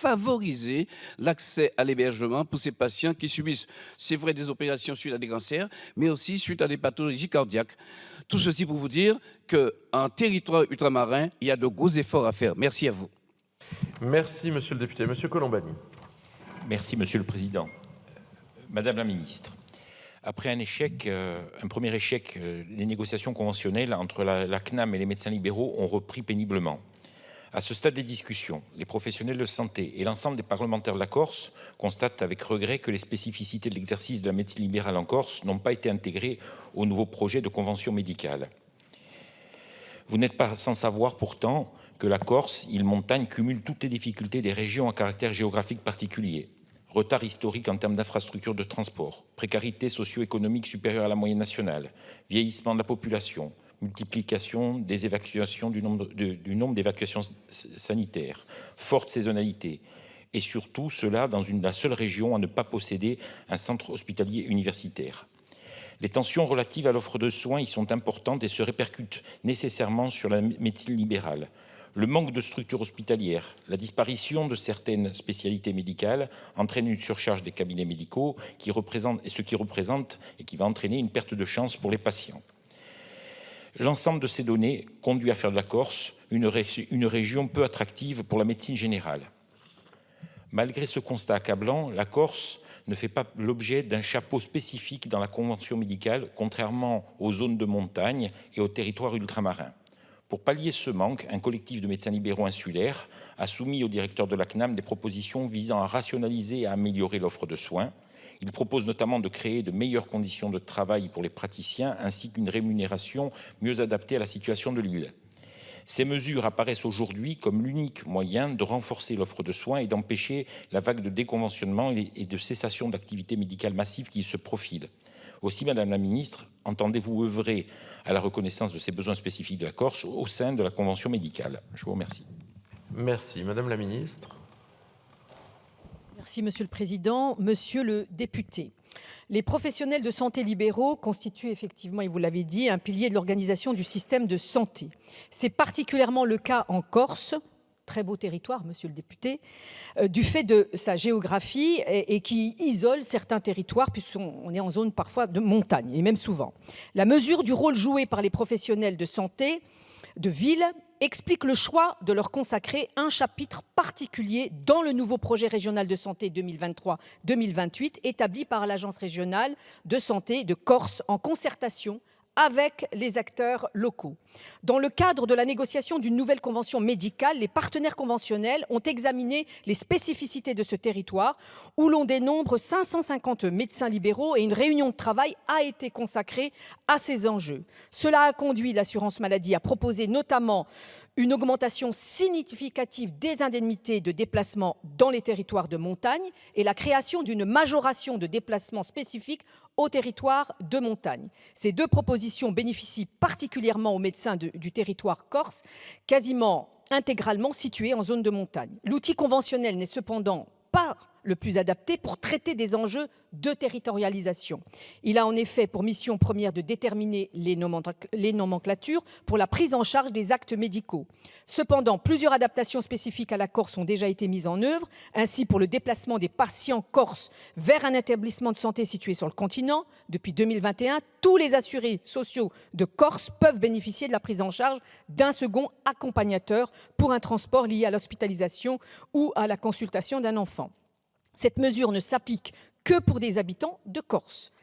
favoriser l'accès à l'hébergement pour ces patients qui subissent, c'est vrai, des opérations suite à des cancers, mais aussi suite à des pathologies cardiaques. Tout ceci pour vous dire qu'en territoire ultramarin, il y a de gros efforts à faire. Merci à vous. Merci, monsieur le député. Monsieur Colombani. Merci, Monsieur le Président. Madame la Ministre, après un premier échec, les négociations conventionnelles entre la CNAM et les médecins libéraux ont repris péniblement. À ce stade des discussions, les professionnels de santé et l'ensemble des parlementaires de la Corse constatent avec regret que les spécificités de l'exercice de la médecine libérale en Corse n'ont pas été intégrées au nouveau projet de convention médicale. Vous n'êtes pas sans savoir pourtant que la Corse, île montagne, cumule toutes les difficultés des régions à caractère géographique particulier. Retard historique en termes d'infrastructures de transport, précarité socio-économique supérieure à la moyenne nationale, vieillissement de la population, multiplication des évacuations du nombre d'évacuations sanitaires, forte saisonnalité, et surtout cela dans la seule région à ne pas posséder un centre hospitalier universitaire. Les tensions relatives à l'offre de soins y sont importantes et se répercutent nécessairement sur la médecine libérale. Le manque de structures hospitalières, la disparition de certaines spécialités médicales entraîne une surcharge des cabinets médicaux ce qui représente et qui va entraîner une perte de chance pour les patients. L'ensemble de ces données conduit à faire de la Corse une région peu attractive pour la médecine générale. Malgré ce constat accablant, la Corse ne fait pas l'objet d'un chapeau spécifique dans la convention médicale, contrairement aux zones de montagne et aux territoires ultramarins. Pour pallier ce manque, un collectif de médecins libéraux insulaires a soumis au directeur de la CNAM des propositions visant à rationaliser et à améliorer l'offre de soins. Il propose notamment de créer de meilleures conditions de travail pour les praticiens ainsi qu'une rémunération mieux adaptée à la situation de l'île. Ces mesures apparaissent aujourd'hui comme l'unique moyen de renforcer l'offre de soins et d'empêcher la vague de déconventionnement et de cessation d'activités médicales massives qui se profilent. Aussi, Madame la Ministre, entendez-vous œuvrer à la reconnaissance de ces besoins spécifiques de la Corse au sein de la Convention médicale? Je vous remercie. Merci. Madame la Ministre. Merci, Monsieur le Président. Monsieur le député, les professionnels de santé libéraux constituent effectivement, et vous l'avez dit, un pilier de l'organisation du système de santé. C'est particulièrement le cas en Corse, très beau territoire, monsieur le député, du fait de sa géographie et qui isole certains territoires, puisqu'on est en zone parfois de montagne, et même souvent. La mesure du rôle joué par les professionnels de santé de ville explique le choix de leur consacrer un chapitre particulier dans le nouveau projet régional de santé 2023-2028 établi par l'Agence régionale de santé de Corse en concertation avec les acteurs locaux. Dans le cadre de la négociation d'une nouvelle convention médicale, les partenaires conventionnels ont examiné les spécificités de ce territoire où l'on dénombre 550 médecins libéraux et une réunion de travail a été consacrée à ces enjeux. Cela a conduit l'assurance maladie à proposer notamment une augmentation significative des indemnités de déplacement dans les territoires de montagne et la création d'une majoration de déplacement spécifique aux territoires de montagne. Ces deux propositions bénéficient particulièrement aux médecins du territoire corse, quasiment intégralement situés en zone de montagne. L'outil conventionnel n'est cependant pas le plus adapté pour traiter des enjeux de territorialisation. Il a en effet pour mission première de déterminer les nomenclatures pour la prise en charge des actes médicaux. Cependant, plusieurs adaptations spécifiques à la Corse ont déjà été mises en œuvre. Ainsi, pour le déplacement des patients corses vers un établissement de santé situé sur le continent, depuis 2021, tous les assurés sociaux de Corse peuvent bénéficier de la prise en charge d'un second accompagnateur pour un transport lié à l'hospitalisation ou à la consultation d'un enfant. Cette mesure ne s'applique que pour des habitants de Corse.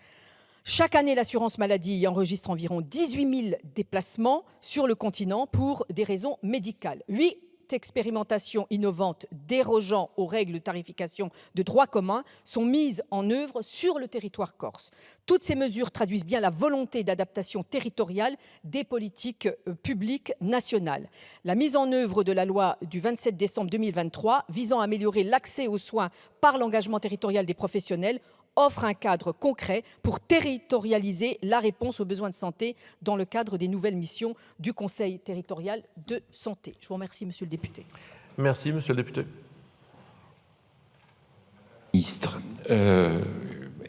Chaque année, l'assurance maladie enregistre environ 18 000 déplacements sur le continent pour des raisons médicales. 8 expérimentations innovantes dérogeant aux règles de tarification de droit commun sont mises en œuvre sur le territoire corse. Toutes ces mesures traduisent bien la volonté d'adaptation territoriale des politiques publiques nationales. La mise en œuvre de la loi du 27 décembre 2023 visant à améliorer l'accès aux soins par l'engagement territorial des professionnels offre un cadre concret pour territorialiser la réponse aux besoins de santé dans le cadre des nouvelles missions du Conseil territorial de santé. Je vous remercie, monsieur le député. Merci, monsieur le député. Ministre,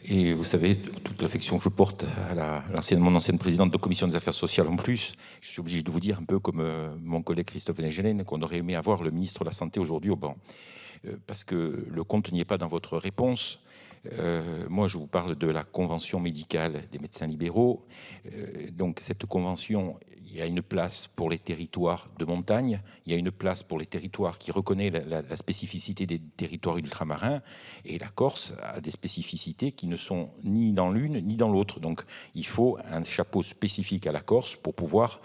et vous savez, toute l'affection que je porte à mon ancienne présidente de commission des affaires sociales en plus, je suis obligé de vous dire, un peu comme mon collègue Christophe Négelen, qu'on aurait aimé avoir le ministre de la Santé aujourd'hui au banc. Parce que le compte n'y est pas dans votre réponse. Moi, je vous parle de la convention médicale des médecins libéraux. Donc, cette convention, il y a une place pour les territoires de montagne, il y a une place pour les territoires qui reconnaît la spécificité des territoires ultramarins, et la Corse a des spécificités qui ne sont ni dans l'une ni dans l'autre. Donc, il faut un chapeau spécifique à la Corse pour pouvoir